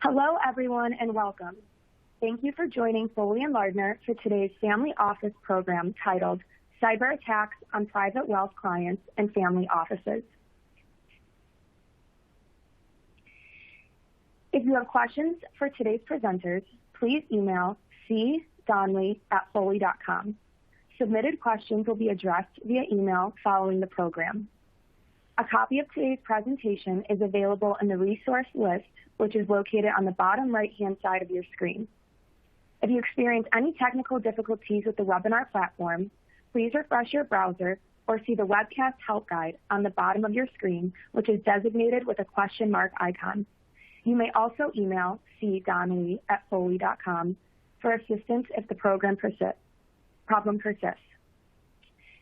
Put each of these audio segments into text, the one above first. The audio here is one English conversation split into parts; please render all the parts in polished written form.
Hello, everyone, and welcome. Thank you for joining Foley & Lardner for today's Family Office program titled Cyber Attacks on Private Wealth Clients and Family Offices. If you have questions for today's presenters, please email cdonnelly@foley.com. Submitted questions will be addressed via email following the program. A copy of today's presentation is available in the resource list, which is located on the bottom right-hand side of your screen. If you experience any technical difficulties with the webinar platform, please refresh your browser or see the webcast help guide on the bottom of your screen, which is designated with a question mark icon. You may also email cdonnelly@foley.com for assistance if the problem persists.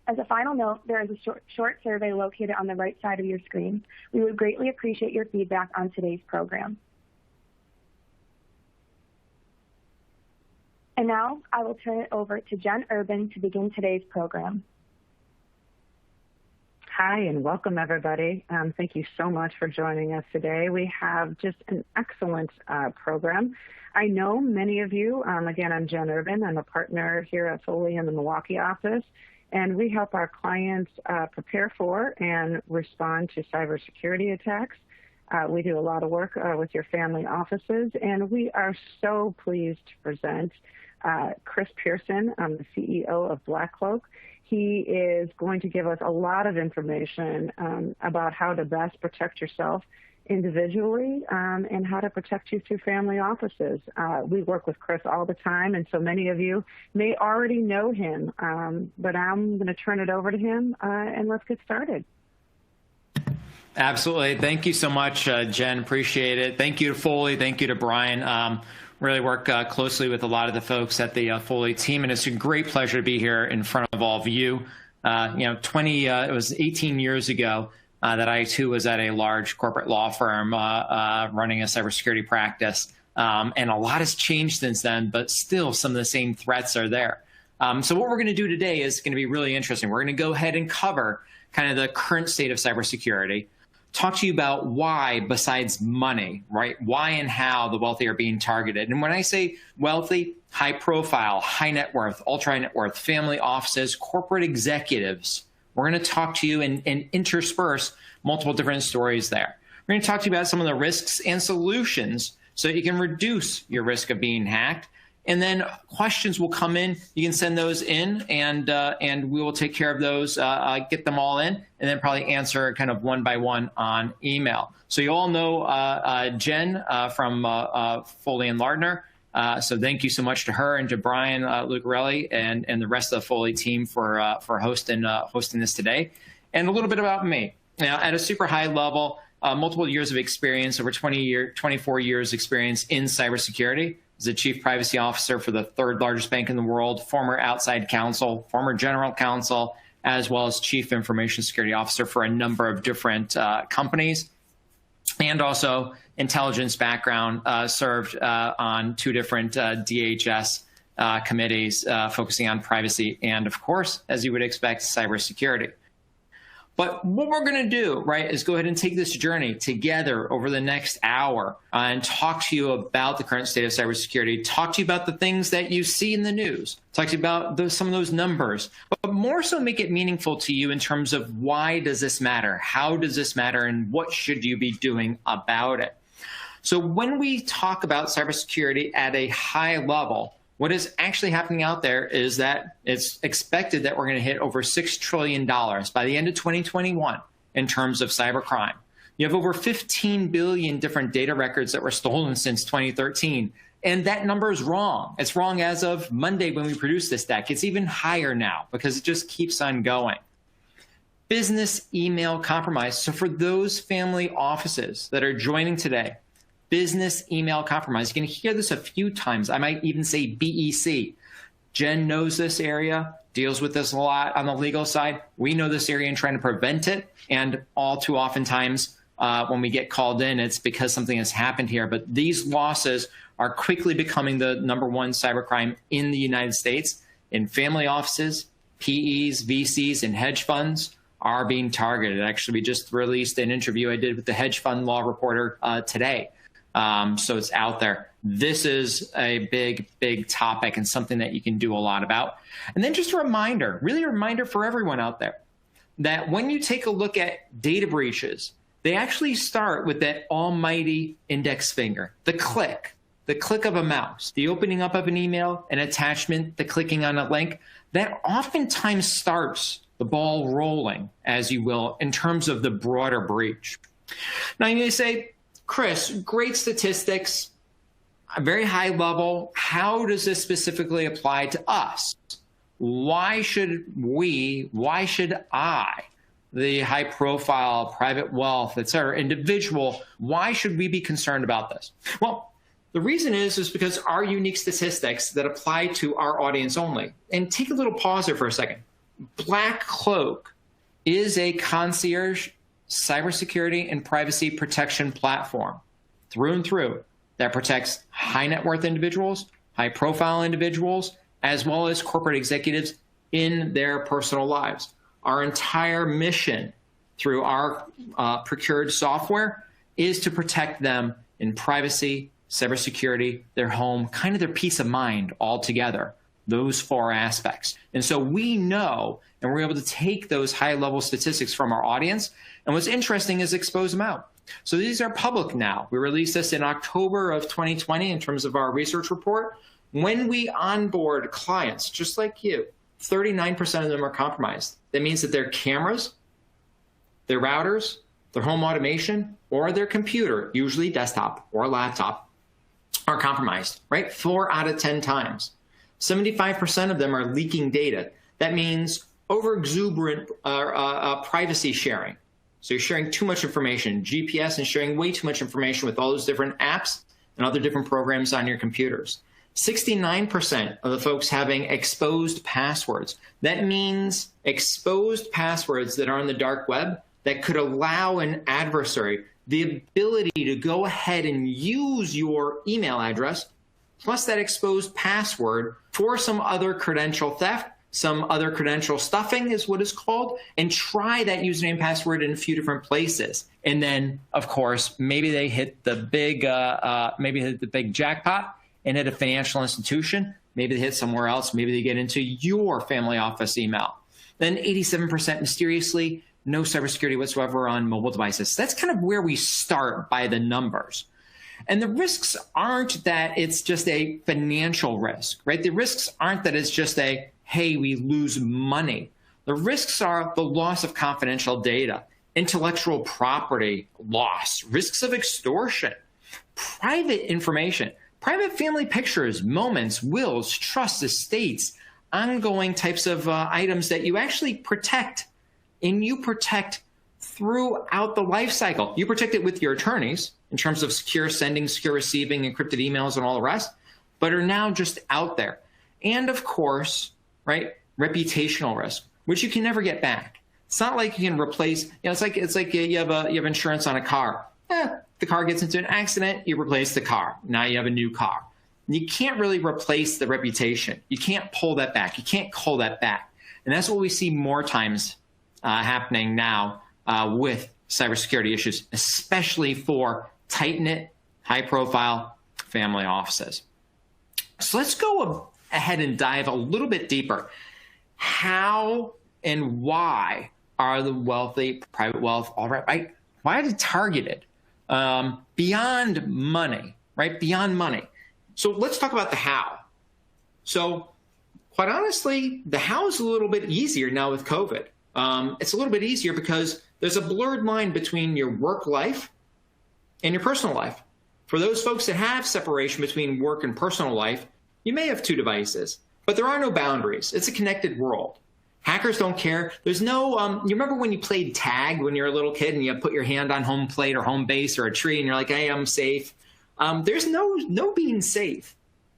As a final note, there is a short survey located on the right side of your screen. We would greatly appreciate your feedback on today's program. And now I will turn it over to Jen Urban to begin today's program. Hi, and welcome, everybody. Thank you so much for joining us today. We have just an excellent program. I know many of you, again, I'm Jen Urban. I'm a partner here at Foley in the Milwaukee office, and we help our clients prepare for and respond to cybersecurity attacks. We do a lot of work with your family offices, and we are so pleased to present Chris Pearson, the CEO of BlackCloak. He is going to give us a lot of information about how to best protect yourself individually and how to protect you through family offices. We work with Chris all the time, and so many of you may already know him, but I'm going to turn it over to him, and let's get started. Absolutely. Thank you so much, Jen. Appreciate it. Thank you to Foley. Thank you to Brian. Really work closely with a lot of the folks at the Foley team, and it's a great pleasure to be here in front of all of you. It was 18 years ago that I too was at a large corporate law firm running a cybersecurity practice, and a lot has changed since then, but still some of the same threats are there. So what we're going to do today is going to be really interesting. We're going to go ahead and cover kind of the current state of cybersecurity, talk to you about why, besides money, right? Why and how the wealthy are being targeted. And when I say wealthy, high profile, high net worth, ultra high net worth, family offices, corporate executives, we're going to talk to you and intersperse multiple different stories there. We're going to talk to you about some of the risks and solutions so that you can reduce your risk of being hacked. And then questions will come in. You can send those in, and we will take care of those, get them all in, and then probably answer kind of one by one on email. So you all know Jen from Foley & Lardner. So thank you so much to her and to Brian Lucarelli and the rest of the Foley team for hosting this today. And a little bit about me. Now, at a super high level, multiple years of experience, over 24 years experience in cybersecurity. As a chief privacy officer for the third largest bank in the world, former outside counsel, former general counsel, as well as chief information security officer for a number of different companies, and also intelligence background, served on 2 different DHS committees focusing on privacy and, of course, as you would expect, cybersecurity. But what we're going to do, right, is go ahead and take this journey together over the next hour and talk to you about the current state of cybersecurity, talk to you about the things that you see in the news, talk to you about some of those numbers, but more so make it meaningful to you in terms of why does this matter, how does this matter, and what should you be doing about it. So when we talk about cybersecurity at a high level, what is actually happening out there is that it's expected that we're going to hit over $6 trillion by the end of 2021 in terms of cybercrime. You have over 15 billion different data records that were stolen since 2013. And that number is wrong. It's wrong as of Monday when we produced this deck. It's even higher now because it just keeps on going. Business email compromise. So for those family offices that are joining today, business email compromise. You can hear this a few times. I might even say BEC. Jen knows this area, deals with this a lot on the legal side. We know this area and trying to prevent it. And all too oftentimes when we get called in, it's because something has happened here. But these losses are quickly becoming the #1 cybercrime in the United States. In family offices, PEs, VCs, and hedge funds are being targeted. Actually, we just released an interview I did with the hedge fund law reporter today. So it's out there. This is a big, big topic and something that you can do a lot about. And then just a reminder, really a reminder for everyone out there, that when you take a look at data breaches, they actually start with that almighty index finger, the click of a mouse, the opening up of an email, an attachment, the clicking on a link. That oftentimes starts the ball rolling, as you will, in terms of the broader breach. Now you may say, Chris, great statistics, very high level. How does this specifically apply to us? Why should I, the high profile, private wealth, et cetera, individual, why should we be concerned about this? Well, the reason is because our unique statistics that apply to our audience only. And take a little pause here for a second. Black Cloak is a concierge cybersecurity and privacy protection platform through and through that protects high net worth individuals, high profile individuals, as well as corporate executives in their personal lives. Our entire mission through our procured software is to protect them in privacy, cybersecurity, their home, kind of their peace of mind altogether, those four aspects. And so we know, and we're able to take those high-level statistics from our audience, and what's interesting is expose them out. So these are public now. We released this in October of 2020 in terms of our research report. When we onboard clients, just like you, 39% of them are compromised. That means that their cameras, their routers, their home automation, or their computer, usually desktop or laptop, are compromised, right? 4 out of 10 times. 75% of them are leaking data. That means over-exuberant privacy sharing. So you're sharing too much information, GPS, and sharing way too much information with all those different apps and other different programs on your computers. 69% of the folks having exposed passwords. That means exposed passwords that are on the dark web that could allow an adversary the ability to go ahead and use your email address plus that exposed password for some other credential theft, some other credential stuffing is what it's called, and try that username password in a few different places. And then, of course, maybe they hit the big, jackpot and hit a financial institution. Maybe they hit somewhere else. Maybe they get into your family office email. Then 87% mysteriously, no cybersecurity whatsoever on mobile devices. That's kind of where we start by the numbers. And the risks aren't that it's just a financial risk, right? The risks aren't that it's just a, hey, we lose money. The risks are the loss of confidential data, intellectual property loss, risks of extortion, private information, private family pictures, moments, wills, trusts, estates, ongoing types of items that you actually protect, and you protect throughout the life cycle. You protect it with your attorneys in terms of secure sending, secure receiving, encrypted emails, and all the rest, but are now just out there. And of course, right, reputational risk, which you can never get back. It's not like you can replace, it's like you have insurance on a car. The car gets into an accident, you replace the car. Now you have a new car. You can't really replace the reputation. You can't pull that back. You can't call that back. And that's what we see more times happening now with cybersecurity issues, especially for tight-knit, high-profile family offices. So let's go ahead and dive a little bit deeper. How and why are the wealthy, private wealth, all right? Why are they targeted? Beyond money, right? Beyond money. So let's talk about the how. So quite honestly, the how is a little bit easier now with COVID. It's a little bit easier because there's a blurred line between your work life and your personal life. For those folks that have separation between work and personal life, you may have 2 devices, but there are no boundaries. It's a connected world. Hackers don't care. There's no, you remember when you played tag when you were a little kid and you put your hand on home plate or home base or a tree and you're like, hey, I'm safe. There's no being safe,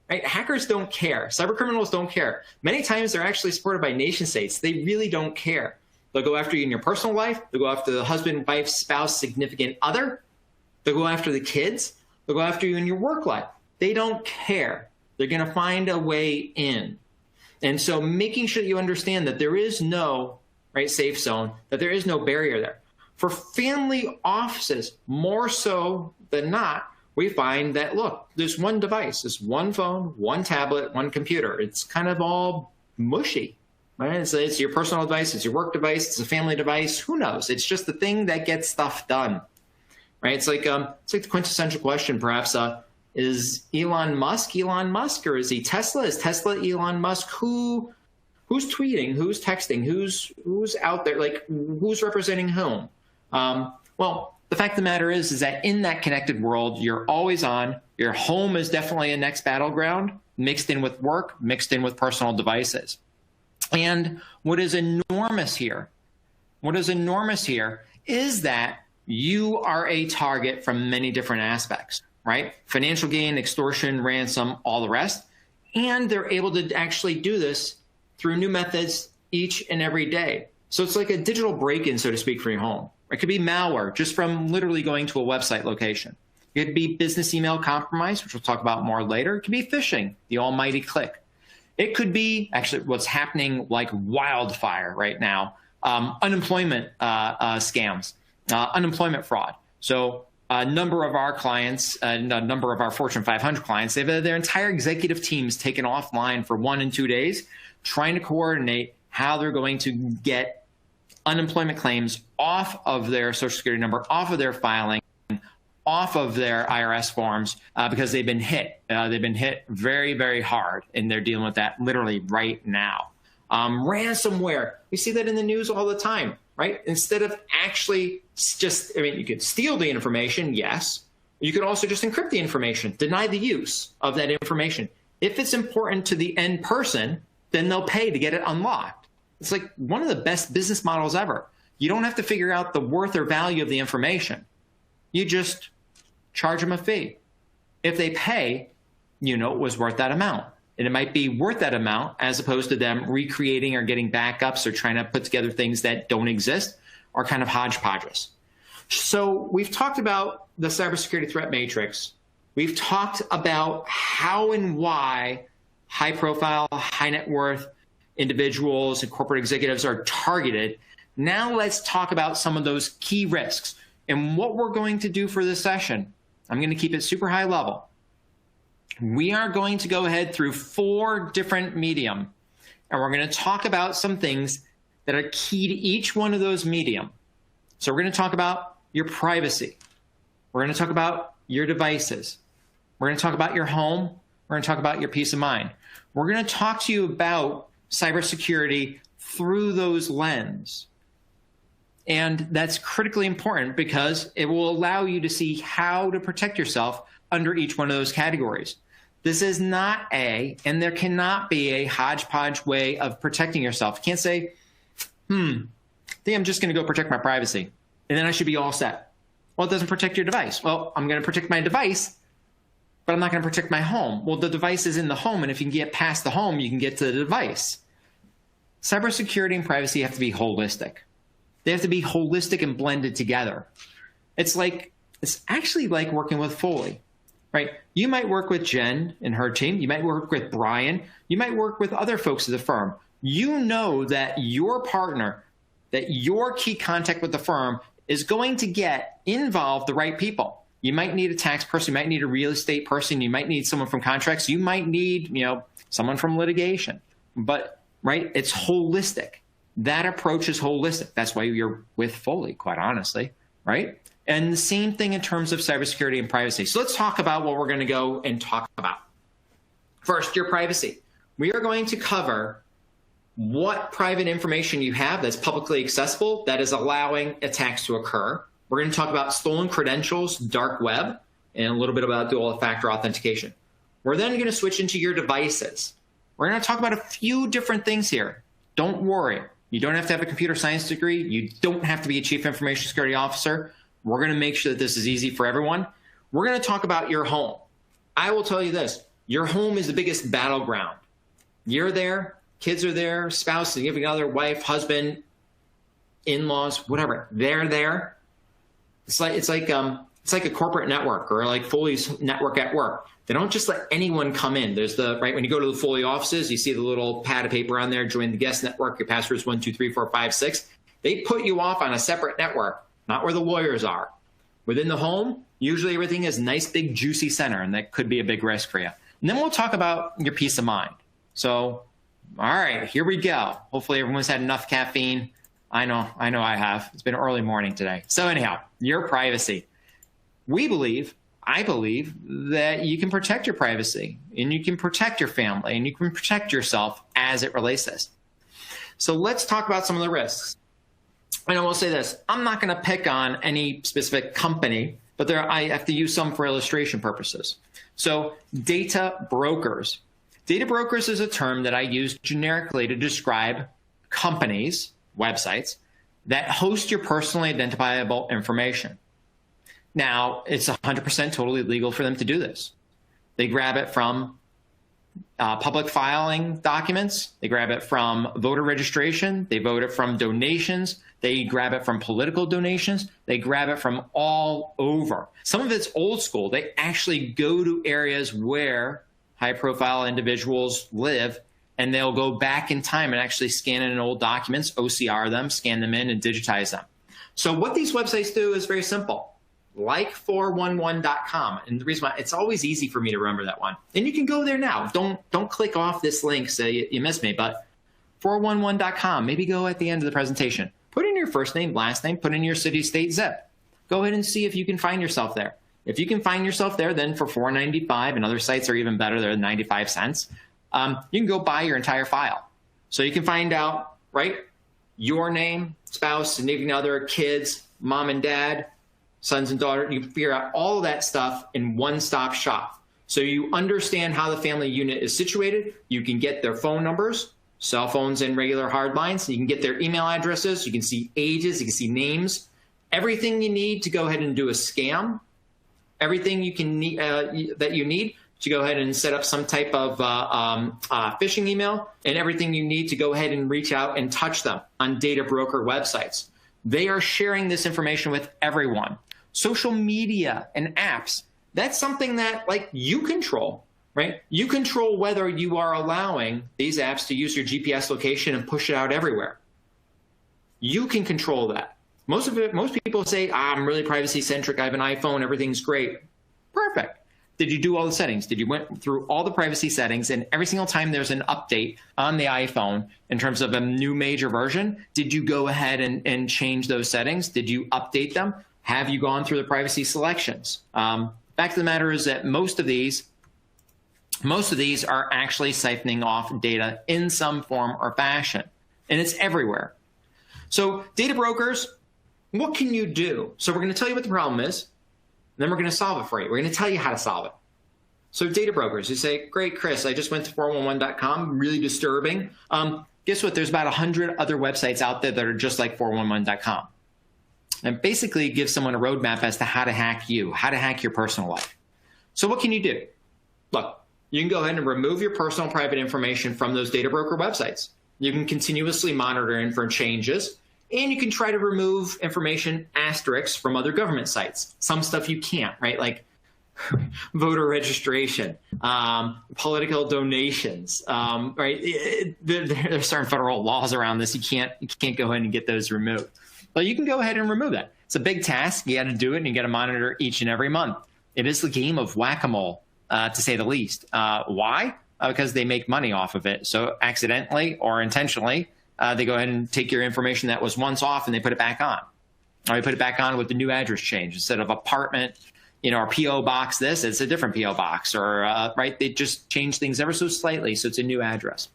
right? Hackers don't care. Cyber criminals don't care. Many times they're actually supported by nation states. They really don't care. They'll go after you in your personal life. They'll go after the husband, wife, spouse, significant other. They'll go after the kids. They'll go after you in your work life. They don't care. They're going to find a way in. And so making sure that you understand that there is no safe zone, that there is no barrier there. For family offices, more so than not, we find that, look, there's one device, there's one phone, one tablet, one computer. It's kind of all mushy, right? It's your personal device, it's your work device, it's a family device. Who knows? It's just the thing that gets stuff done, right? It's like the quintessential question, perhaps, is Elon Musk, or is he Tesla? Is Tesla Elon Musk? Who's tweeting? Who's texting? Who's out there? Like, who's representing whom? Well, the fact of the matter is that in that connected world, you're always on. Your home is definitely a next battleground, mixed in with work, mixed in with personal devices. And what is enormous here is that you are a target from many different aspects, right? Financial gain, extortion, ransom, all the rest. And they're able to actually do this through new methods each and every day. So it's like a digital break-in, so to speak, for your home. It could be malware just from literally going to a website location. It could be business email compromise, which we'll talk about more later. It could be phishing, the almighty click. It could be actually what's happening like wildfire right now, unemployment scams, unemployment fraud. So a number of our clients, a number of our Fortune 500 clients, they have their entire executive teams taken offline for 1 and 2 days, trying to coordinate how they're going to get unemployment claims off of their Social Security number, off of their filing, off of their IRS forms, because they've been hit. They've been hit very, very hard, and they're dealing with that literally right now. Ransomware, we see that in the news all the time, right? Instead of actually you could steal the information, yes. You could also just encrypt the information, deny the use of that information. If it's important to the end person, then they'll pay to get it unlocked. It's like one of the best business models ever. You don't have to figure out the worth or value of the information. You just charge them a fee. If they pay, it was worth that amount. And it might be worth that amount as opposed to them recreating or getting backups or trying to put together things that don't exist or kind of hodgepodges. So we've talked about the cybersecurity threat matrix. We've talked about how and why high profile, high net worth individuals and corporate executives are targeted. Now let's talk about some of those key risks. And what we're going to do for this session, I'm going to keep it super high level. We are going to go ahead through 4 different medium, and we're going to talk about some things that are key to each one of those medium. So we're going to talk about your privacy. We're going to talk about your devices. We're going to talk about your home. We're going to talk about your peace of mind. We're going to talk to you about cybersecurity through those lenses. And that's critically important because it will allow you to see how to protect yourself under each one of those categories. This is not and there cannot be a hodgepodge way of protecting yourself. You can't say, I think I'm just going to go protect my privacy, and then I should be all set. Well, it doesn't protect your device. Well, I'm going to protect my device, but I'm not going to protect my home. Well, the device is in the home, and if you can get past the home, you can get to the device. Cybersecurity and privacy have to be holistic. They have to be holistic and blended together. It's actually like working with Foley, right? You might work with Jen and her team. You might work with Brian. You might work with other folks at the firm. You know that your partner, that your key contact with the firm is going to get involved the right people. You might need a tax person. You might need a real estate person. You might need someone from contracts. You might need, someone from litigation. But, right, it's holistic. That approach is holistic. That's why you're with Foley, quite honestly, right? And the same thing in terms of cybersecurity and privacy. So let's talk about what we're going to go and talk about. First, your privacy. We are going to cover what private information you have that's publicly accessible that is allowing attacks to occur. We're going to talk about stolen credentials, dark web, and a little bit about dual-factor authentication. We're then going to switch into your devices. We're going to talk about a few different things here. Don't worry. You don't have to have a computer science degree. You don't have to be a chief information security officer. We're going to make sure that this is easy for everyone. We're going to talk about your home. I will tell you this. Your home is the biggest battleground. You're there. Kids are there. Spouse, significant other, wife, husband, in-laws, whatever. They're there. It's like a corporate network or like Foley's network at work. They don't just let anyone come in. There's when you go to the Foley offices, you see the little pad of paper on there, join the guest network, your password is 1, 2, 3, 4, 5, 6. They put you off on a separate network, not where the lawyers are. Within the home, usually everything is nice, big, juicy center, and that could be a big risk for you. And then we'll talk about your peace of mind. So, all right, here we go. Hopefully everyone's had enough caffeine. I know I have. It's been early morning today. So anyhow, your privacy. I believe that you can protect your privacy, and you can protect your family, and you can protect yourself as it relates to this. So let's talk about some of the risks. And I will say this, I'm not going to pick on any specific company, but I have to use some for illustration purposes. So data brokers. Data brokers is a term that I use generically to describe companies, websites, that host your personally identifiable information. Now, it's 100% totally legal for them to do this. They grab it from public filing documents. They grab it from voter registration. They vote it from donations. They grab it from political donations. They grab it from all over. Some of it's old school. They actually go to areas where high-profile individuals live, and they'll go back in time and actually scan in old documents, OCR them, scan them in, and digitize them. So what these websites do is very simple. Like 411.com. And the reason why, it's always easy for me to remember that one. And you can go there now. Don't click off this link so you miss me, but 411.com, maybe go at the end of the presentation. Put in your first name, last name, put in your city, state, zip. Go ahead and see if you can find yourself there. If you can find yourself there, then for $4.95, and other sites are even better, they're 95 cents, you can go buy your entire file. So you can find out, right, your name, spouse, significant other, kids, mom and dad, sons and daughters. You can figure out all of that stuff in one-stop shop. So you understand how the family unit is situated. You can get their phone numbers, cell phones and regular hard lines. You can get their email addresses. You can see ages. You can see names. Everything you need to go ahead and do a scam. Everything you can need, that you need to go ahead and set up some type of phishing email, and everything you need to go ahead and reach out and touch them on data broker websites. They are sharing this information with everyone. Social media and apps, that's something that like you control, right? You control whether you are allowing these apps to use your GPS location and push it out everywhere. You can control that. Most people say, I'm really privacy centric. I have an iPhone. Everything's great. Perfect. Did you do all the settings? Did you went through all the privacy settings, and every single time there's an update on the iPhone in terms of a new major version, did you go ahead and change those settings? Did you update them? Have you gone through the privacy selections? Fact of the matter is that most of these are actually siphoning off data in some form or fashion, and it's everywhere. So data brokers, what can you do? So we're going to tell you what the problem is, and then we're going to solve it for you. We're going to tell you how to solve it. So data brokers, you say, great, Chris, I just went to 411.com, really disturbing. Guess what? There's about 100 other websites out there that are just like 411.com. And basically gives someone a roadmap as to how to hack you, how to hack your personal life. So what can you do? Look, you can go ahead and remove your personal private information from those data broker websites. You can continuously monitor for changes, and you can try to remove information asterisks from other government sites. Some stuff you can't, right? Like voter registration, political donations, right? There's certain federal laws around this. You can't go ahead and get those removed. But you can go ahead and remove that. It's a big task. You got to do it, and you got to monitor each and every month. It is the game of whack-a-mole, to say the least. Why? Because they make money off of it. So accidentally or intentionally, they go ahead and take your information that was once off and they put it back on. Or they put it back on with the new address change. Instead of apartment, or PO box this, it's a different PO box. Or, right, they just change things ever so slightly, so it's a new address.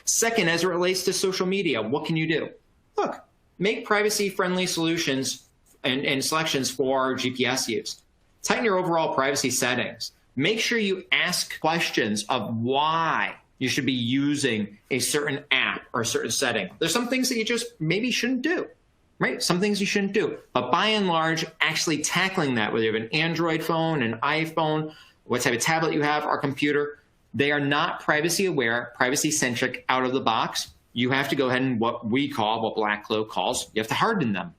Second, as it relates to social media, what can you do? Look, make privacy-friendly solutions and selections for GPS use. Tighten your overall privacy settings. Make sure you ask questions of why you should be using a certain app or a certain setting. There's some things that you just maybe shouldn't do, right? Some things you shouldn't do. But by and large, actually tackling that, whether you have an Android phone, an iPhone, what type of tablet you have, or computer, they are not privacy aware, privacy centric out of the box. You have to go ahead and what Black Cloak calls, you have to harden them.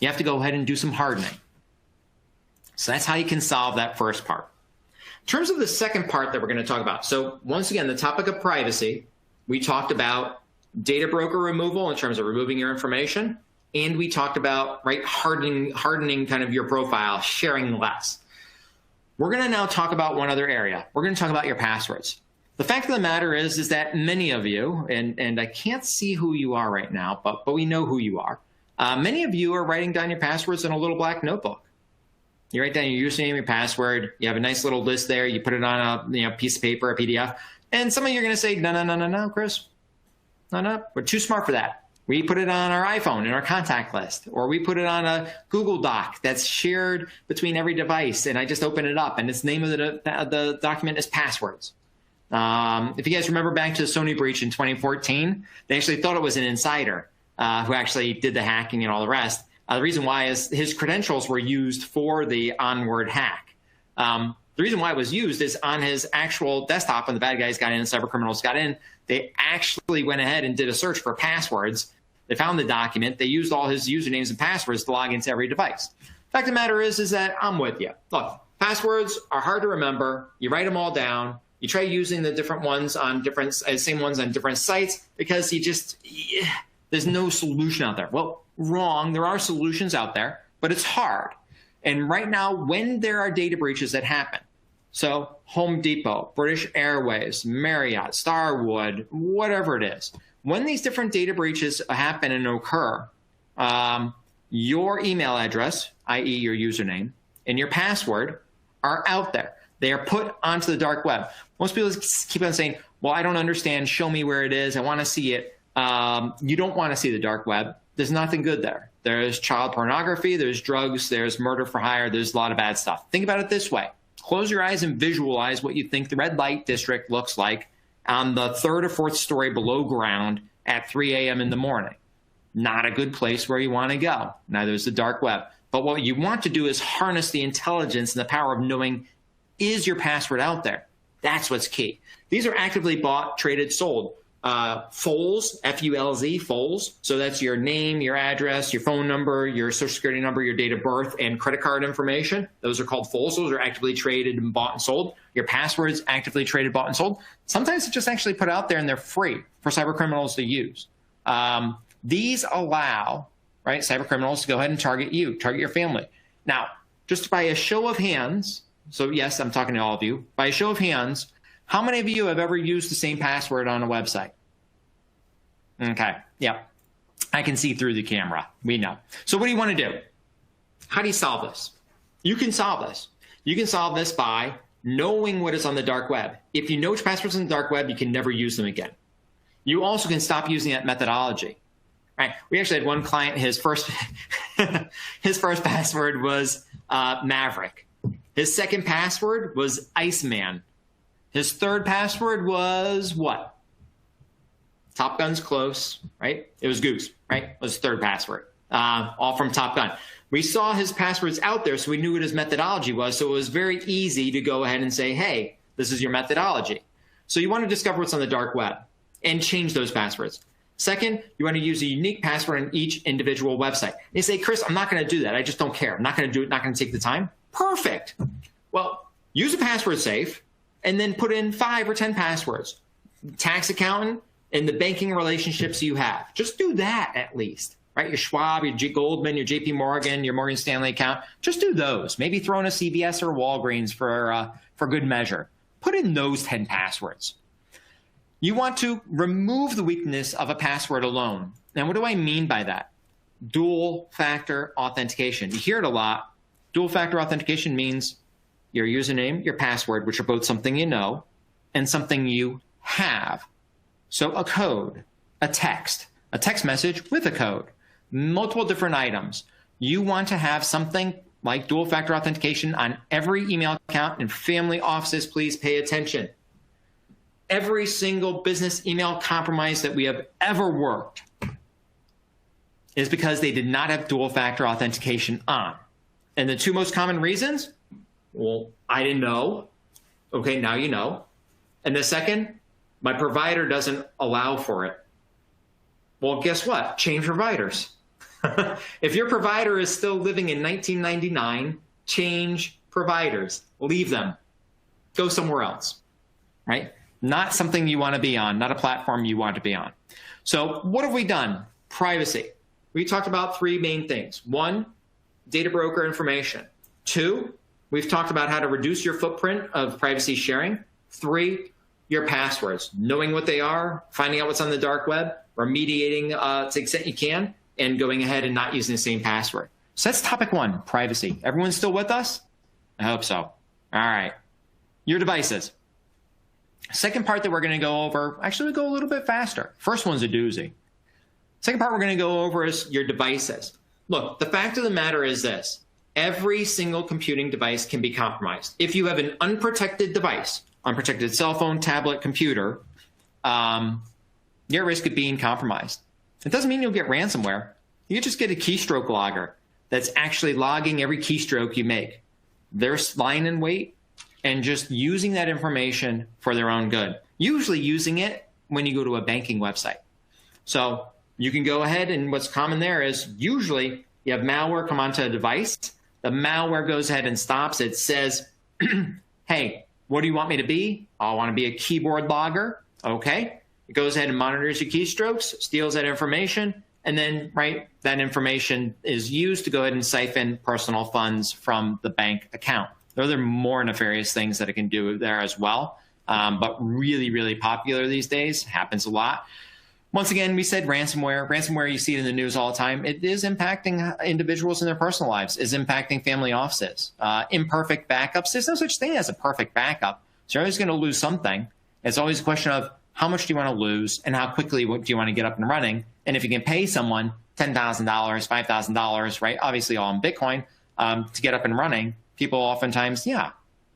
You have to go ahead and do some hardening. So that's how you can solve that first part. In terms of the second part that we're going to talk about, so once again, the topic of privacy, we talked about data broker removal in terms of removing your information. and we talked about, right, hardening kind of your profile, sharing less. We're going to now talk about one other area. We're going to talk about your passwords. The fact of the matter is that many of you, and I can't see who you are right now, but we know who you are. Many of you are writing down your passwords in a little black notebook. You write down your username, your password. You have a nice little list there. You put it on a piece of paper, a PDF. And some of you are going to say, no, Chris. No, we're too smart for that. We put it on our iPhone in our contact list, or we put it on a Google Doc that's shared between every device, and I just open it up, and its name of the document is passwords. If you guys remember back to the Sony breach in 2014, they actually thought it was an insider who actually did the hacking and all the rest. The reason why is his credentials were used for the onward hack. The reason why it was used is on his actual desktop, when the bad guys got in, cyber criminals got in, they actually went ahead and did a search for passwords. They found the document. They used all his usernames and passwords to log into every device. Fact of the matter is that I'm with you. Look, passwords are hard to remember. You write them all down. You try using the different ones on same ones on different sites because there's no solution out there. Well, wrong. There are solutions out there, but it's hard. And right now, when there are data breaches that happen, so Home Depot, British Airways, Marriott, Starwood, whatever it is, when these different data breaches happen and occur, your email address, i.e. your username, and your password are out there. They are put onto the dark web. Most people keep on saying, well, I don't understand. Show me where it is. I want to see it. You don't want to see the dark web. There's nothing good there. There's child pornography. There's drugs. There's murder for hire. There's a lot of bad stuff. Think about it this way. Close your eyes and visualize what you think the red light district looks like on the 3rd or 4th story below ground at 3 a.m. in the morning. Not a good place where you want to go. Neither is the dark web. But what you want to do is harness the intelligence and the power of knowing, is your password out there? That's what's key. These are actively bought, traded, sold. FOLS, F-U-L-Z, FOLS. So that's your name, your address, your phone number, your social security number, your date of birth, and credit card information. Those are called FOLS. Those are actively traded and bought and sold. Your passwords, actively traded, bought and sold. Sometimes it's just actually put out there and they're free for cyber criminals to use. These allow, right, cyber criminals to go ahead and target you, target your family. Now, just by a show of hands, so yes, I'm talking to all of you, by a show of hands, how many of you have ever used the same password on a website? Okay, yeah, I can see through the camera. We know. So what do you want to do? How do you solve this? You can solve this. You can solve this by knowing what is on the dark web. If you know which passwords on the dark web, you can never use them again. You also can stop using that methodology. Right? We actually had one client, his first password was Maverick. His second password was Iceman. His third password was what? Top Gun's close, right? It was Goose, right? It was his third password, all from Top Gun. We saw his passwords out there, so we knew what his methodology was. So it was very easy to go ahead and say, hey, this is your methodology. So you want to discover what's on the dark web and change those passwords. Second, you want to use a unique password on each individual website. And you say, Chris, I'm not going to do that. I just don't care. I'm not going to do it. Not going to take the time. Perfect. Well, use a password safe and then put in 5 or 10 passwords. Tax accountant and the banking relationships you have. Just do that at least, right? Your Schwab, your Goldman, your JP Morgan, your Morgan Stanley account. Just do those. Maybe throw in a CVS or Walgreens for good measure. Put in those 10 passwords. You want to remove the weakness of a password alone. Now, what do I mean by that? Dual factor authentication. You hear it a lot. Dual factor authentication means your username, your password, which are both something you know and something you have. So a code, a text message with a code, multiple different items. You want to have something like dual factor authentication on every email account, and family offices, please pay attention. Every single business email compromise that we have ever worked is because they did not have dual factor authentication on. And the 2 most common reasons, well, I didn't know. Okay, now you know. And the second, my provider doesn't allow for it. Well, guess what? Change providers. If your provider is still living in 1999, change providers. Leave them. Go somewhere else, right? Not something you want to be on, not a platform you want to be on. So what have we done? Privacy. we talked about three main things. One, data broker information. Two, we've talked about how to reduce your footprint of privacy sharing. Three, your passwords, knowing what they are, finding out what's on the dark web, remediating to the extent you can, and going ahead and not using the same password. So that's topic one, privacy. Everyone still with us? I hope so. All right. Your devices. Second part that we're going to go over, actually we'll go a little bit faster. First one's a doozy. Second part we're going to go over is your devices. Look, the fact of the matter is this. Every single computing device can be compromised. If you have an unprotected device, unprotected cell phone, tablet, computer, you're at risk of being compromised. It doesn't mean you'll get ransomware. You just get a keystroke logger that's actually logging every keystroke you make. They're lying in wait and just using that information for their own good, usually using it when you go to a banking website. So you can go ahead, and what's common there is usually you have malware come onto a device. The malware goes ahead and stops. It says, hey, what do you want me to be? I want to be a keyboard logger. Okay. It goes ahead and monitors your keystrokes, steals that information, and then, right, that information is used to go ahead and siphon personal funds from the bank account. There are more nefarious things that it can do there as well, but really, really popular these days. Happens a lot. Once again, we said ransomware. Ransomware, you see it in the news all the time. It is impacting individuals in their personal lives, is impacting family offices. Imperfect backups. There's no such thing as a perfect backup. So you're always going to lose something. It's always a question of how much do you want to lose and how quickly do you want to get up and running? And if you can pay someone $10,000, $5,000, right, obviously all in Bitcoin, to get up and running, people oftentimes, yeah,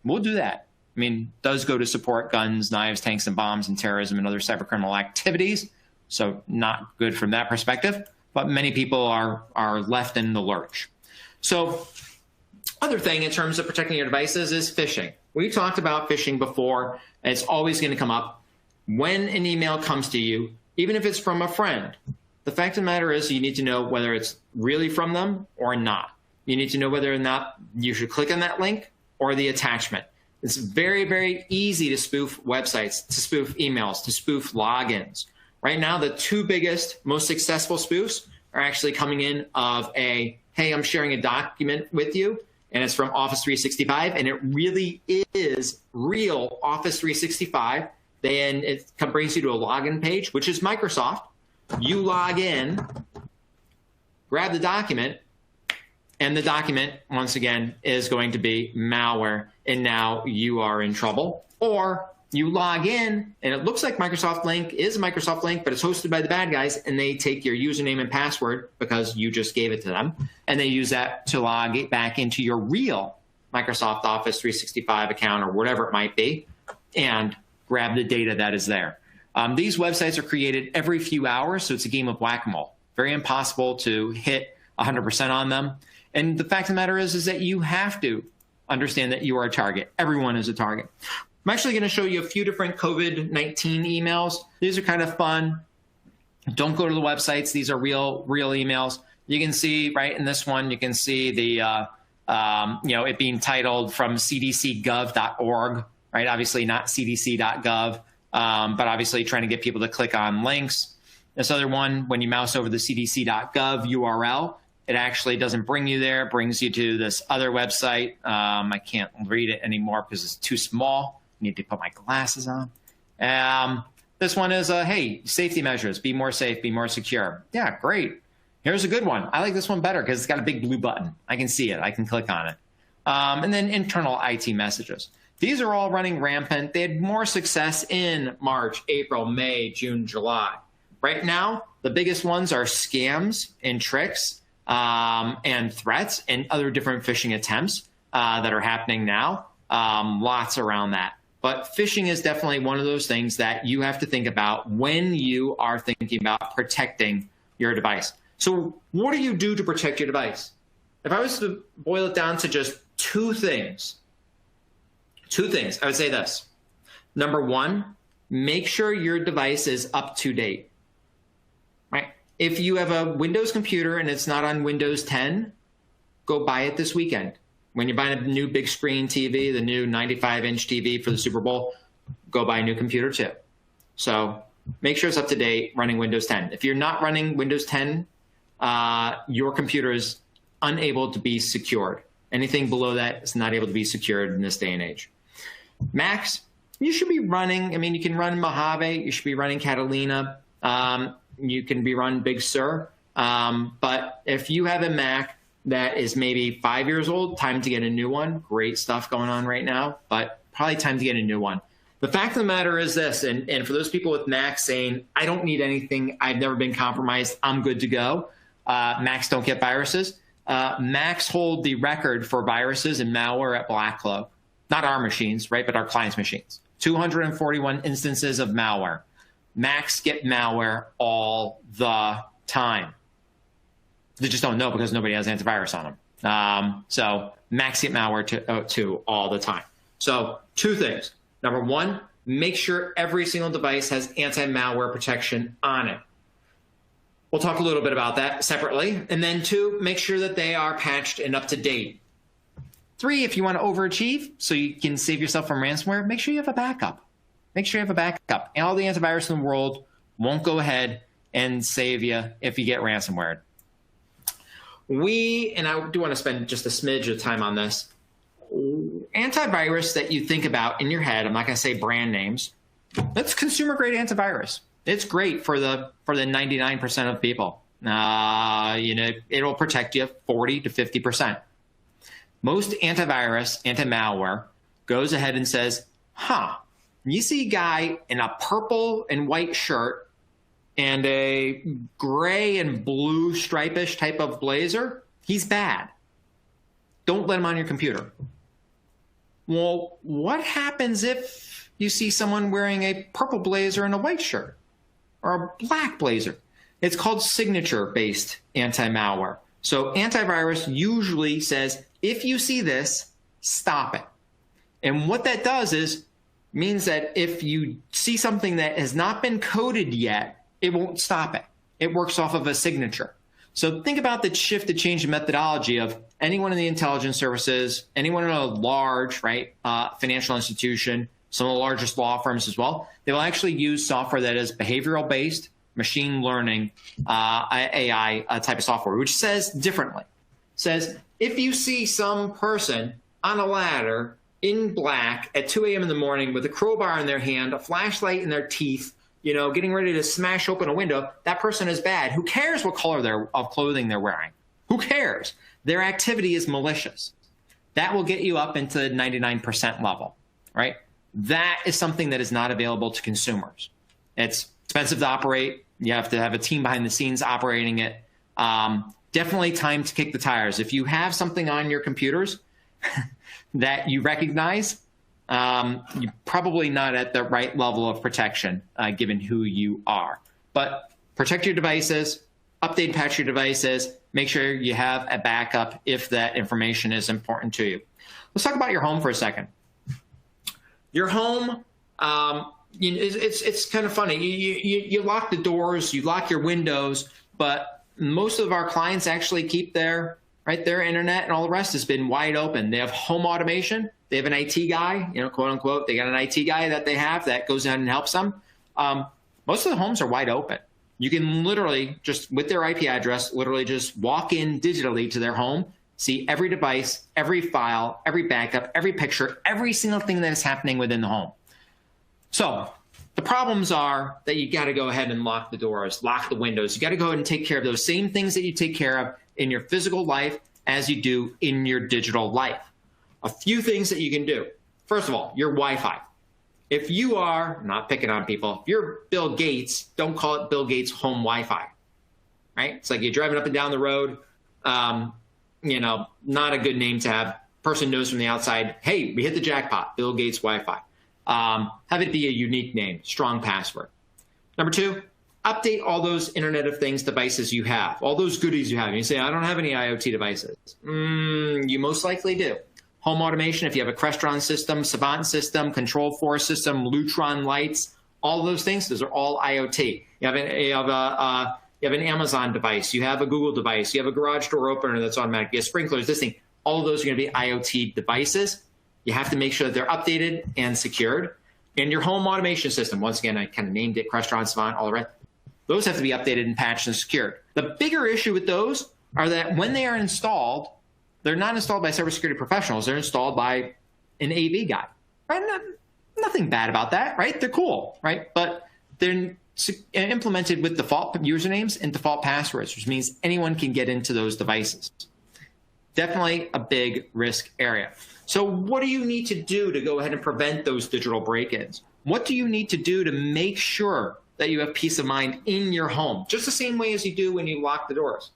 we'll do that. I mean, does go to support guns, knives, tanks, and bombs, and terrorism and other cybercriminal activities. So not good from that perspective, but many people are left in the lurch. So other thing in terms of protecting your devices is phishing. We talked about phishing before, and it's always going to come up. When an email comes to you, even if it's from a friend, the fact of the matter is you need to know whether it's really from them or not. You need to know whether or not you should click on that link or the attachment. It's very, very easy to spoof websites, to spoof emails, to spoof logins. Right now, the two biggest, most successful spoofs are actually coming in of a, hey, I'm sharing a document with you, and it's from Office 365, and it really is real Office 365. Then it brings you to a login page, which is Microsoft. You log in, grab the document, and the document, once again, is going to be malware, and now you are in trouble. Or you log in, and it looks like Microsoft Link is a Microsoft Link, but it's hosted by the bad guys, and they take your username and password because you just gave it to them, and they use that to log it back into your real Microsoft Office 365 account or whatever it might be, and grab the data that is there. These websites are created every few hours, so it's a game of whack-a-mole. Very impossible to hit 100% on them. And the fact of the matter is that you have to understand that you are a target. Everyone is a target. I'm actually going to show you a few different COVID-19 emails. These are kind of fun. Don't go to the websites. These are real emails. You can see right in this one, you can see the, it being titled from cdcgov.org, right? Obviously not cdc.gov, but obviously trying to get people to click on links. This other one, when you mouse over the cdc.gov URL, it actually doesn't bring you there. It brings you to this other website. I can't read it anymore because it's too small. I need to put my glasses on. This one is, hey, safety measures. Be more safe, be more secure. Yeah, great. Here's a good one. I like this one better because it's got a big blue button. I can see it. I can click on it. And then internal IT messages. These are all running rampant. They had more success in March, April, May, June, July. Right now, the biggest ones are scams and tricks and threats and other different phishing attempts that are happening now. Lots around that. But phishing is definitely one of those things that you have to think about when you are thinking about protecting your device. So what do you do to protect your device? If I was to boil it down to just two things, I would say this. Number one, make sure your device is up to date. Right? If you have a Windows computer and it's not on Windows 10, go buy it this weekend. When you're buying a new big screen TV, the new 95-inch TV for the Super Bowl, go buy a new computer too. So make sure it's up to date running Windows 10. If you're not running Windows 10 your computer is unable to be secured. Anything below that is not able to be secured in this day and age. Macs, you should be running, I mean, you can run Mojave, you should be running Catalina, you can be run Big Sur, but if you have a Mac that is maybe 5 years old, time to get a new one. Great stuff going on right now, but probably time to get a new one. The fact of the matter is this, and for those people with Macs saying, I don't need anything, I've never been compromised, I'm good to go, Macs don't get viruses. Macs hold the record for viruses and malware at BlackCloak. Not our machines, right, but our clients' machines. 241 instances of malware. Macs get malware all the time. They just don't know because nobody has antivirus on them. So Macs get malware too all the time. So 2 things. Number 1, make sure every single device has anti-malware protection on it. We'll talk a little bit about that separately. And then 2, make sure that they are patched and up to date. 3, if you want to overachieve so you can save yourself from ransomware, make sure you have a backup. Make sure you have a backup. And all the antivirus in the world won't go ahead and save you if you get ransomware. And I do want to spend just a smidge of time on this. Antivirus that you think about in your head, I'm not going to say brand names, that's consumer grade antivirus. It's great for the 99% of people. It'll protect you 40 to 50%. Most antivirus, anti-malware, goes ahead and says, you see a guy in a purple and white shirt and a gray and blue stripish type of blazer, he's bad. Don't let him on your computer. Well, what happens if you see someone wearing a purple blazer and a white shirt or a black blazer? It's called signature-based anti-malware. So antivirus usually says, if you see this, stop it. And what that does is means that if you see something that has not been coded yet, it won't stop it. It works off of a signature. So think about the shift to change the methodology of anyone in the intelligence services, anyone in a large, financial institution, some of the largest law firms as well. They will actually use software that is behavioral based, machine learning, AI type of software, which says differently. Says, if you see some person on a ladder in black at 2 a.m. in the morning with a crowbar in their hand, a flashlight in their teeth, getting ready to smash open a window, that person is bad. Who cares what color of clothing they're wearing? Who cares? Their activity is malicious. That will get you up into the 99% level, right? That is something that is not available to consumers. It's expensive to operate. You have to have a team behind the scenes operating it. Definitely time to kick the tires. If you have something on your computers that you recognize, you're probably not at the right level of protection given who you are. But protect your devices, update and patch your devices, make sure you have a backup if that information is important to you. Let's talk about your home for a second. Your home, it's kind of funny. You lock the doors, you lock your windows, but most of our clients actually keep their internet and all the rest has been wide open. They have home automation. They have an IT guy, quote unquote. They got an IT guy that they have that goes in and helps them. Most of the homes are wide open. You can literally just with their IP address, literally just walk in digitally to their home, see every device, every file, every backup, every picture, every single thing that is happening within the home. So the problems are that you got to go ahead and lock the doors, lock the windows. You got to go ahead and take care of those same things that you take care of in your physical life as you do in your digital life. A few things that you can do. First of all, your Wi-Fi. If you are, not picking on people, if you're Bill Gates, don't call it Bill Gates home Wi-Fi, right? It's like you're driving up and down the road, not a good name to have. Person knows from the outside, hey, we hit the jackpot, Bill Gates Wi-Fi. Have it be a unique name, strong password. Number 2, update all those Internet of Things devices you have, all those goodies you have. And you say, I don't have any IoT devices. You most likely do. Home automation, if you have a Crestron system, Savant system, Control4 system, Lutron lights, all those things, those are all IoT. You have an Amazon device, you have a Google device, you have a garage door opener that's automatic, you have sprinklers, this thing. All of those are going to be IoT devices. You have to make sure that they're updated and secured. And your home automation system, once again, I kind of named it Crestron, Savant, all the rest. Those have to be updated and patched and secured. The bigger issue with those are that when they are installed, they're not installed by cybersecurity professionals. They're installed by an AV guy. Right? Nothing bad about that, right? They're cool, right? But they're implemented with default usernames and default passwords, which means anyone can get into those devices. Definitely a big risk area. So what do you need to do to go ahead and prevent those digital break-ins? What do you need to do to make sure that you have peace of mind in your home? Just the same way as you do when you lock the doors.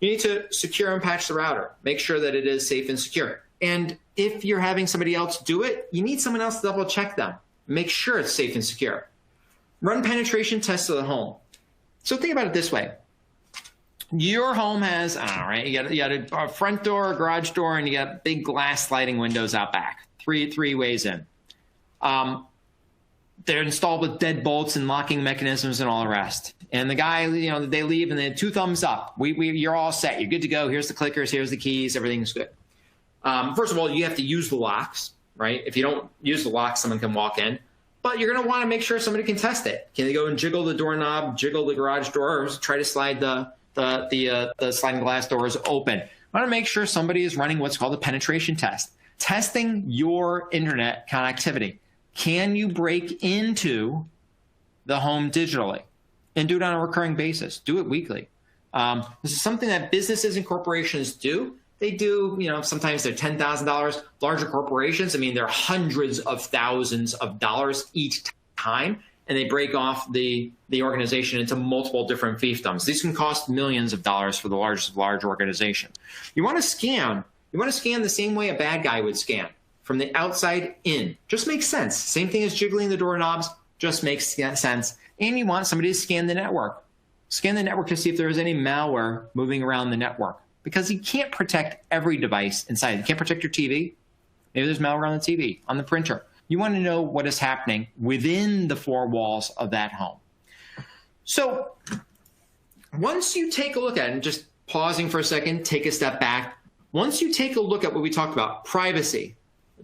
You need to secure and patch the router. Make sure that it is safe and secure. And if you're having somebody else do it, you need someone else to double check them. Make sure it's safe and secure. Run penetration tests of the home. So think about it this way. Your home has, I don't know, right? You got a front door, a garage door, and you got big glass sliding windows out back. Three ways in. They're installed with deadbolts and locking mechanisms and all the rest. And the guy, they leave and then 2 thumbs up. You're all set. You're good to go. Here's the clickers. Here's the keys. Everything's good. First of all, you have to use the locks, right? If you don't use the locks, someone can walk in. But you're going to want to make sure somebody can test it. Can they go and jiggle the doorknob, jiggle the garage doors, try to slide the sliding glass doors open? I want to make sure somebody is running what's called a penetration test. Testing your internet connectivity. Can you break into the home digitally? And do it on a recurring basis. Do it weekly. This is something that businesses and corporations do. They do, sometimes they're $10,000. Larger corporations, they're hundreds of thousands of dollars each time, and they break off the organization into multiple different fiefdoms. These can cost millions of dollars for the largest of large organizations. You want to scan the same way a bad guy would scan, from the outside in. Just makes sense. Same thing as jiggling the doorknobs, just makes sense. And you want somebody to scan the network. Scan the network to see if there is any malware moving around the network. Because you can't protect every device inside. You can't protect your TV. Maybe there's malware on the TV, on the printer. You want to know what is happening within the 4 walls of that home. So once you take a look at it, and just pausing for a second, take a step back. Once you take a look at what we talked about, privacy,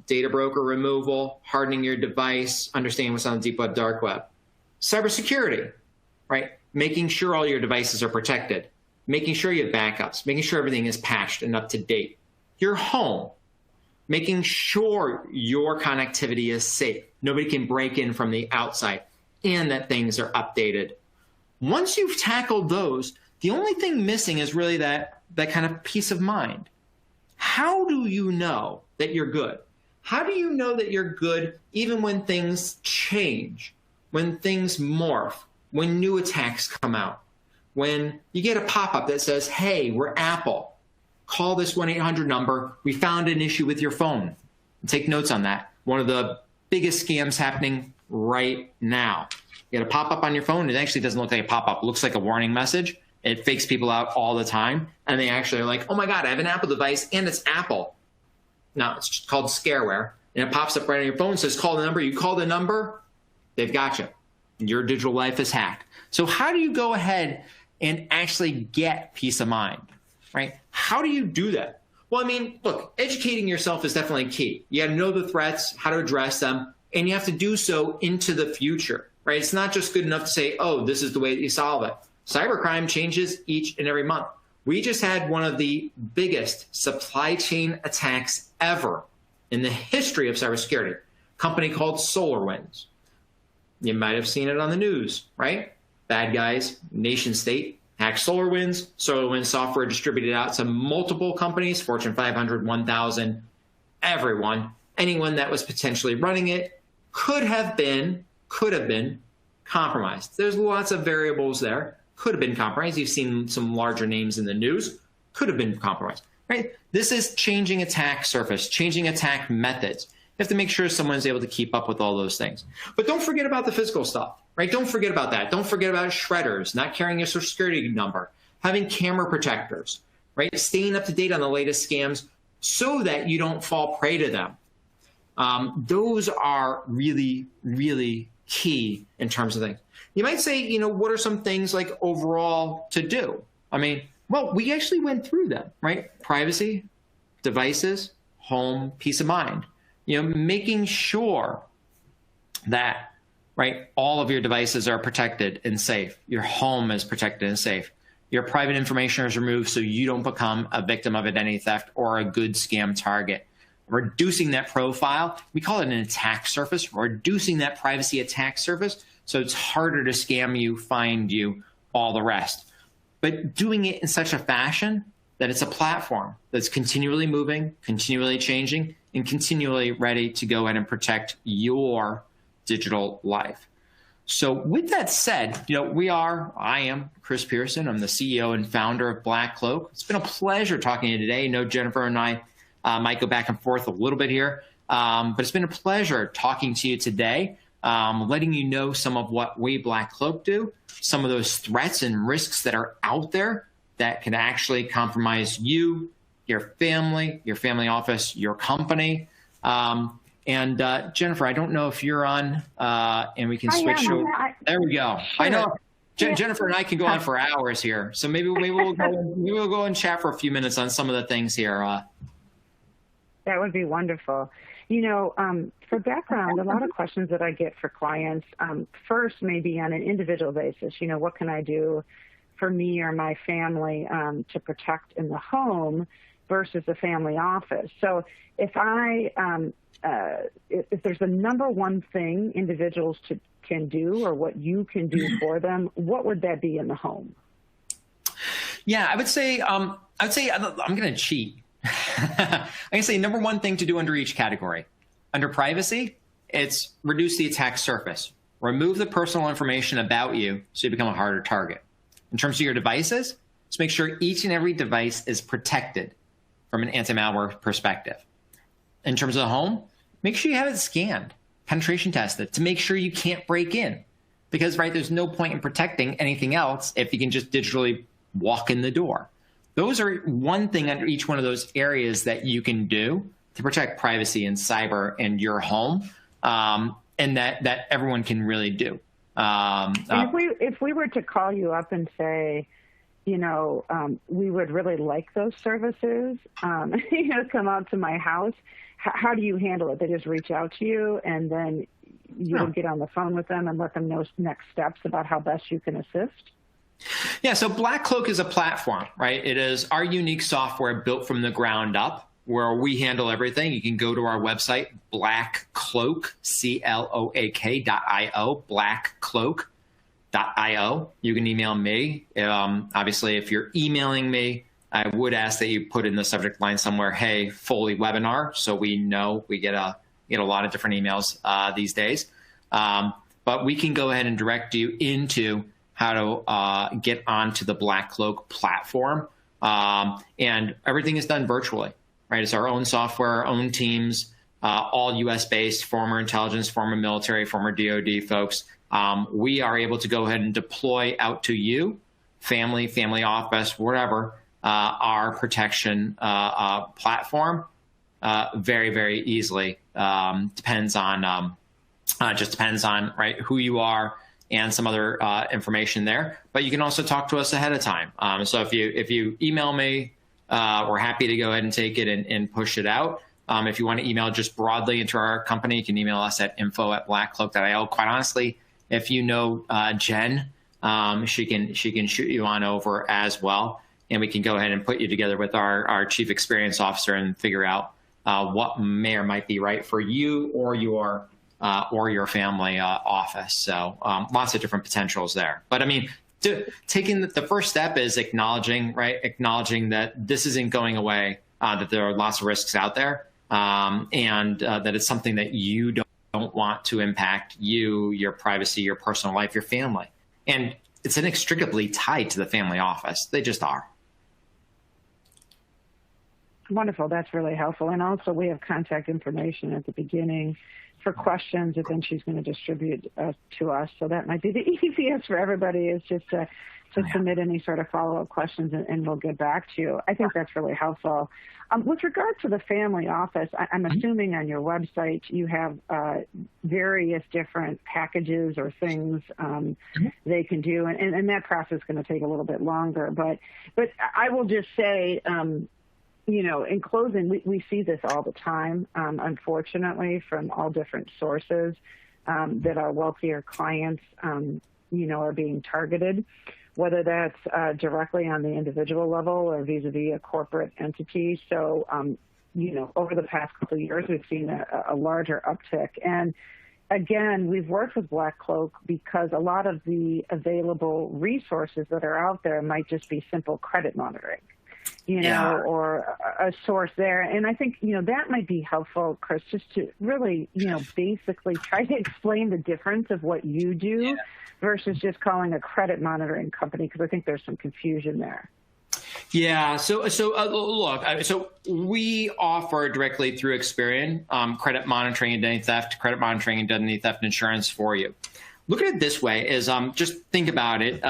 data broker removal, hardening your device, understanding what's on the deep web, dark web, cybersecurity, right? Making sure all your devices are protected. Making sure you have backups, making sure everything is patched and up to date. Your home, making sure your connectivity is safe. Nobody can break in from the outside, and that things are updated. Once you've tackled those, the only thing missing is really that kind of peace of mind. How do you know that you're good? How do you know that you're good even when things change, when things morph, when new attacks come out? When you get a pop-up that says, hey, we're Apple, call this 1-800 number. We found an issue with your phone. And take notes on that. One of the biggest scams happening right now. You get a pop-up on your phone. It actually doesn't look like a pop-up. It looks like a warning message. It fakes people out all the time. And they actually are like, oh my God, I have an Apple device and it's Apple. Now, it's called scareware. And it pops up right on your phone and says, call the number. You call the number, they've got you. Your digital life is hacked. So how do you go ahead and actually get peace of mind, right? How do you do that? Well, look, educating yourself is definitely key. You got to know the threats, how to address them, and you have to do so into the future, right? It's not just good enough to say, oh, this is the way that you solve it. Cybercrime changes each and every month. We just had one of the biggest supply chain attacks ever in the history of cybersecurity, a company called SolarWinds. You might have seen it on the news, right? Bad guys, nation state, hacked SolarWinds. SolarWinds software distributed out to multiple companies, Fortune 500, 1,000, everyone. Anyone that was potentially running it could have been compromised. There's lots of variables there. Could have been compromised. You've seen some larger names in the news. Could have been compromised, right? This is changing attack surface, changing attack methods. You have to make sure someone's able to keep up with all those things. But don't forget about the physical stuff, right? Don't forget about that. Don't forget about shredders, not carrying your social security number, having camera protectors, right? Staying up to date on the latest scams so that you don't fall prey to them. Those are really, really key in terms of things. You might say, what are some things like overall to do? Well, we actually went through them, right? Privacy, devices, home, peace of mind. Making sure that right? All of your devices are protected and safe. Your home is protected and safe. Your private information is removed so you don't become a victim of identity theft or a good scam target. Reducing that profile, we call it an attack surface, reducing that privacy attack surface so it's harder to scam you, find you, all the rest. But doing it in such a fashion that it's a platform that's continually moving, continually changing, and continually ready to go ahead and protect your digital life. So with that said, I am Chris Pearson. I'm the CEO and founder of Black Cloak. It's been a pleasure talking to you today. I know Jennifer and I might go back and forth a little bit here, but it's been a pleasure talking to you today, letting you know some of what we Black Cloak do, some of those threats and risks that are out there that can actually compromise you, your family office, your company. And Jennifer, I don't know if you're on, and we can switch over. There we go. Sure. I know Jennifer and I can go on for hours here, so maybe we'll go and chat for a few minutes on some of the things here. That would be wonderful. For background, a lot of questions that I get for clients, first maybe on an individual basis, what can I do for me or my family to protect in the home versus the family office? So if there's a number one thing individuals can do, or what you can do for them, what would that be in the home? Yeah, I would say I'm going to cheat. I'm going to say number one thing to do under each category. Under privacy, it's reduce the attack surface. Remove the personal information about you so you become a harder target. In terms of your devices, just make sure each and every device is protected from an anti-malware perspective. In terms of the home, make sure you have it scanned, penetration tested, to make sure you can't break in. Because, there's no point in protecting anything else if you can just digitally walk in the door. Those are one thing under each one of those areas that you can do to protect privacy and cyber and your home, and that everyone can really do. And if we were to call you up and say, we would really like those services, come out to my house, how do you handle it? They just reach out to you, and then you would get on the phone with them and let them know next steps about how best you can assist? Yeah, so Black Cloak is a platform, right? It is our unique software built from the ground up where we handle everything. You can go to our website, blackcloak, CLOAK.io, blackcloak.io. You can email me. Obviously, if you're emailing me, I would ask that you put in the subject line somewhere, hey, Foley webinar, so we know. We get a lot of different emails these days. But we can go ahead and direct you into how to get onto the Black Cloak platform. And everything is done virtually, right? It's our own software, our own teams, all US-based, former intelligence, former military, former DoD folks. We are able to go ahead and deploy out to you, family office, whatever, our protection platform very, very easily. Depends on, right, who you are, and some other information there. But you can also talk to us ahead of time. So if you email me, we're happy to go ahead and take it and push it out. If you want to email just broadly into our company, you can email us at info@blackcloak.io. Quite honestly, if you know Jen, she can shoot you on over as well, and we can go ahead and put you together with our chief experience officer and figure out what may or might be right for you or your family office. So lots of different potentials there. But I mean, taking the first step is acknowledging that this isn't going away, that there are lots of risks out there, and that it's something that you don't want to impact you, your privacy, your personal life, your family. And it's inextricably tied to the family office. They just are. Wonderful. That's really helpful. And also we have contact information at the beginning for questions that then she's going to distribute to us. So that might be the easiest for everybody, is just to submit any sort of follow-up questions, and we'll get back to you. I think that's really helpful. With regard to the family office, I'm assuming on your website you have various different packages or things they can do, and that process is going to take a little bit longer. But I will just say, in closing, we see this all the time, unfortunately, from all different sources. that our wealthier clients, are being targeted, whether that's directly on the individual level or vis-a-vis a corporate entity. So, over the past couple of years, we've seen a larger uptick. And again, we've worked with Black Cloak because a lot of the available resources that are out there might just be simple credit monitoring, or a source there. And I think, that might be helpful, Chris, just to really, basically try to explain the difference of what you do versus just calling a credit monitoring company, because I think there's some confusion there. Yeah. So look, so we offer directly through Experian credit monitoring, identity theft, credit monitoring, identity theft insurance for you. Look at it this way: is just think about it.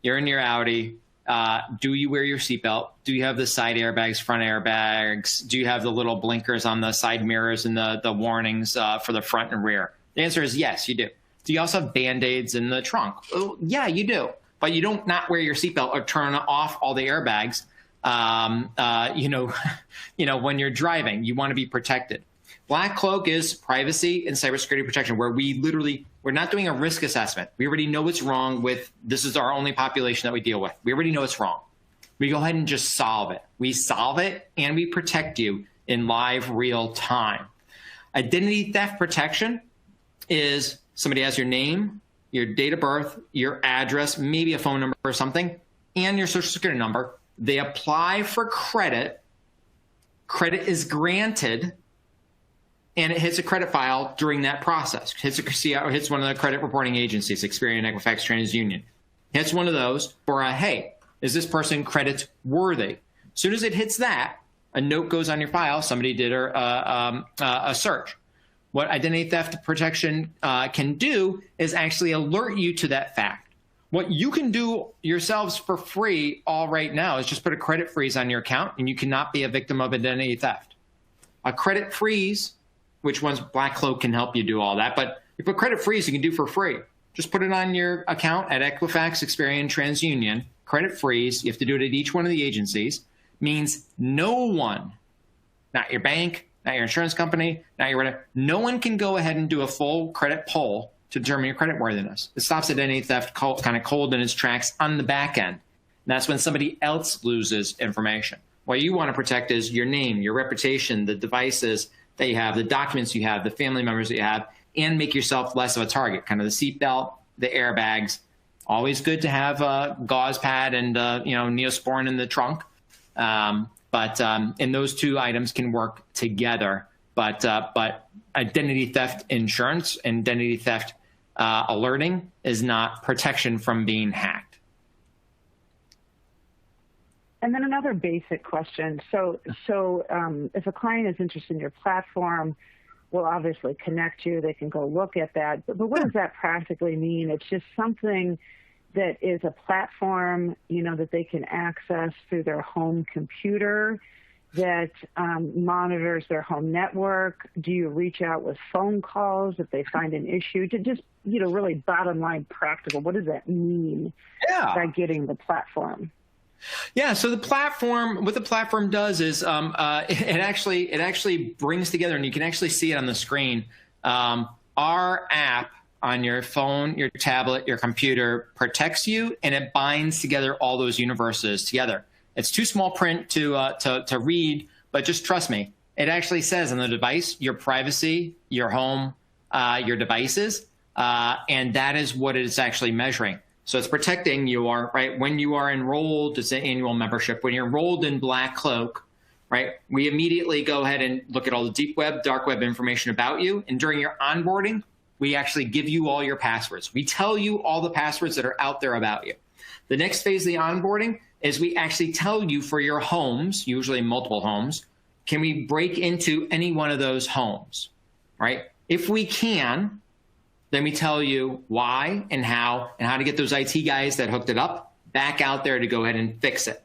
You're in your Audi. Do you wear your seatbelt? Do you have the side airbags, front airbags? Do you have the little blinkers on the side mirrors and the warnings for the front and rear? The answer is yes, you do. Do you also have Band-Aids in the trunk? Oh, yeah, you do. But you don't not wear your seatbelt or turn off all the airbags, when you're driving. You want to be protected. Black Cloak is privacy and cybersecurity protection, where we're not doing a risk assessment. We already know what's wrong with, this is our only population that we deal with. We already know what's wrong. We go ahead and just solve it. We solve it and we protect you in live real time. Identity theft protection is somebody has your name, your date of birth, your address, maybe a phone number or something, and your social security number. They apply for credit. Credit is granted, and it hits a credit file during that process. Hits one of the credit reporting agencies, Experian, Equifax, TransUnion. Hits one of those for hey, is this person credit worthy? As soon as it hits that, a note goes on your file. Somebody did a search. What identity theft protection can do is actually alert you to that fact. What you can do yourselves for free all right now is just put a credit freeze on your account, and you cannot be a victim of identity theft. A credit freeze, which one's Black Cloak can help you do all that, but you put credit freeze you can do for free. Just put it on your account at Equifax, Experian, TransUnion. Credit freeze, you have to do it at each one of the agencies, means no one, not your bank, not your insurance company, not your whatever, no one can go ahead and do a full credit pull to determine your credit worthiness. It stops identity theft kind of cold in its tracks on the back end. And that's when somebody else loses information. What you want to protect is your name, your reputation, the devices that you have, the documents you have, the family members that you have, and make yourself less of a target. Kind of the seatbelt, the airbags. Always good to have a gauze pad and Neosporin in the trunk. And those two items can work together. But identity theft insurance, identity theft alerting is not protection from being hacked. And then another basic question. So if a client is interested in your platform, we'll obviously connect you. They can go look at that. But what does that practically mean? It's just something that is a platform, that they can access through their home computer that monitors their home network. Do you reach out with phone calls if they find an issue? To just, really bottom line practical, what does that mean by getting the platform? Yeah, so what the platform does is it actually brings together, and you can actually see it on the screen, our app on your phone, your tablet, your computer protects you, and it binds together all those universes together. It's too small print to read, but just trust me. It actually says on the device, your privacy, your home, your devices, and that is what it is actually measuring. So it's protecting you right? When you are enrolled, it's an annual membership. When you're enrolled in Black Cloak, right, we immediately go ahead and look at all the deep web, dark web information about you. And during your onboarding, we actually give you all your passwords. We tell you all the passwords that are out there about you. The next phase of the onboarding is we actually tell you for your homes, usually multiple homes, can we break into any one of those homes, right? If we can, then we tell you why and how to get those IT guys that hooked it up back out there to go ahead and fix it.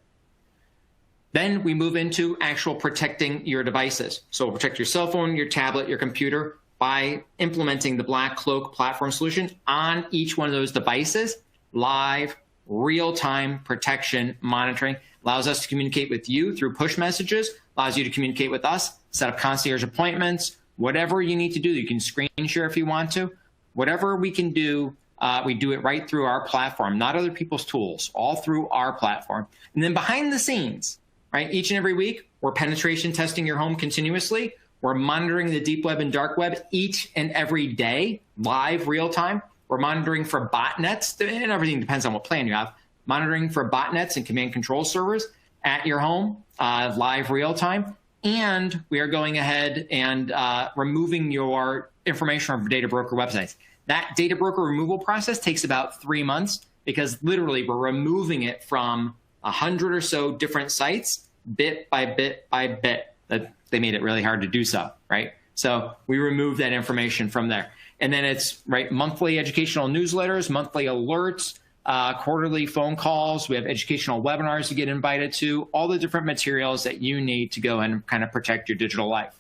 Then we move into actual protecting your devices. So we'll protect your cell phone, your tablet, your computer by implementing the Black Cloak platform solution on each one of those devices. Live, real-time protection monitoring allows us to communicate with you through push messages, allows you to communicate with us, set up concierge appointments, whatever you need to do. You can screen share if you want to, whatever we can do, we do it right through our platform, not other people's tools, all through our platform. And then behind the scenes, right, each and every week, we're penetration testing your home continuously. We're monitoring the deep web and dark web each and every day, live, real time. We're monitoring for botnets, and everything depends on what plan you have. Monitoring for botnets and command control servers at your home, live, real time. And we are going ahead and removing your information from data broker websites. That data broker removal process takes about 3 months because literally we're removing it from 100 or so different sites, bit by bit by bit. That they made it really hard to do so, right? So we remove that information from there. And then it's monthly educational newsletters, monthly alerts, quarterly phone calls. We have educational webinars to get invited to, all the different materials that you need to go and kind of protect your digital life.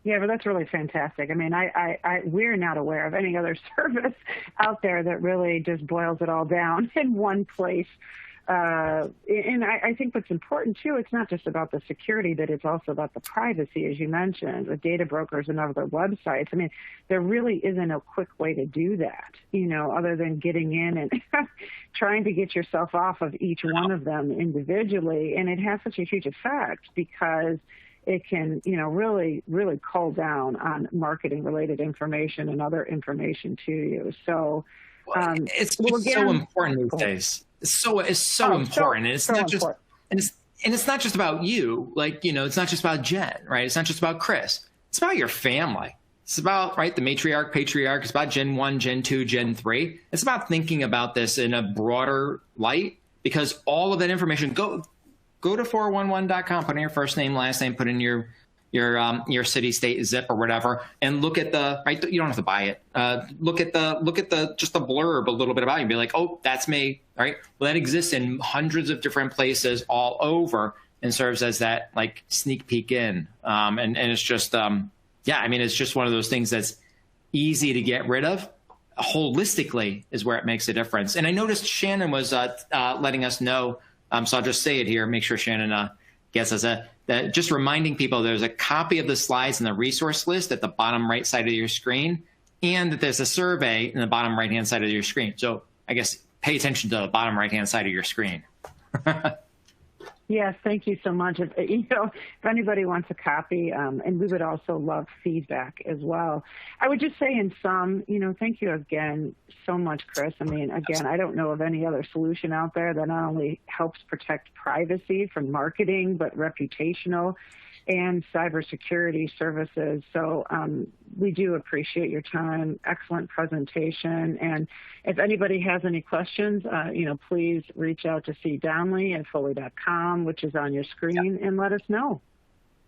Yeah, but that's really fantastic. I mean, we're not aware of any other service out there that really just boils it all down in one place. And I think what's important, too, it's not just about the security, but it's also about the privacy, as you mentioned, with data brokers and other websites. I mean, there really isn't a quick way to do that, other than getting in and trying to get yourself off of each one of them individually. And it has such a huge effect because it can, really, really cull down on marketing-related information and other information to you. So it's so important these days. It's so important. And it's not just important. And it's not just about you. It's not just about Jen, right? It's not just about Chris. It's about your family. It's about, the matriarch, patriarch. It's about Gen 1, Gen 2, Gen 3. It's about thinking about this in a broader light because all of that information, go to 411.com, put in your first name, last name, put in your city, state, zip, or whatever, and look at the, you don't have to buy it. Look at the just the blurb a little bit about you and be like, oh, that's me, right? Well, that exists in hundreds of different places all over and serves as that sneak peek in. And it's just, it's just one of those things that's easy to get rid of. Holistically is where it makes a difference. And I noticed Shannon was letting us know, so I'll just say it here, make sure Shannon gets us that just reminding people there's a copy of the slides in the resource list at the bottom right side of your screen, and that there's a survey in the bottom right-hand side of your screen. So I guess pay attention to the bottom right-hand side of your screen. Yes, thank you so much. If anybody wants a copy, and we would also love feedback as well. I would just say in sum, thank you again so much, Chris. I mean, again, I don't know of any other solution out there that not only helps protect privacy from marketing, but reputational and cybersecurity services. So we do appreciate your time. Excellent presentation. And if anybody has any questions, please reach out to C. Donnelly at Foley.com, which is on your screen, and let us know.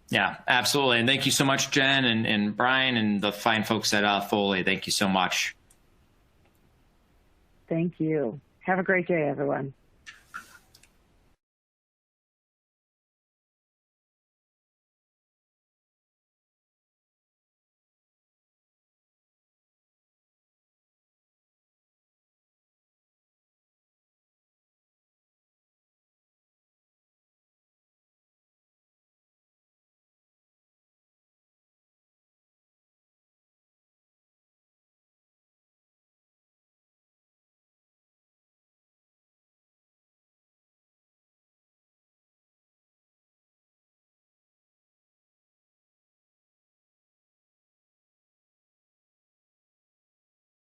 Yeah, absolutely. And thank you so much, Jen and Brian and the fine folks at Foley. Thank you so much. Thank you. Have a great day, everyone.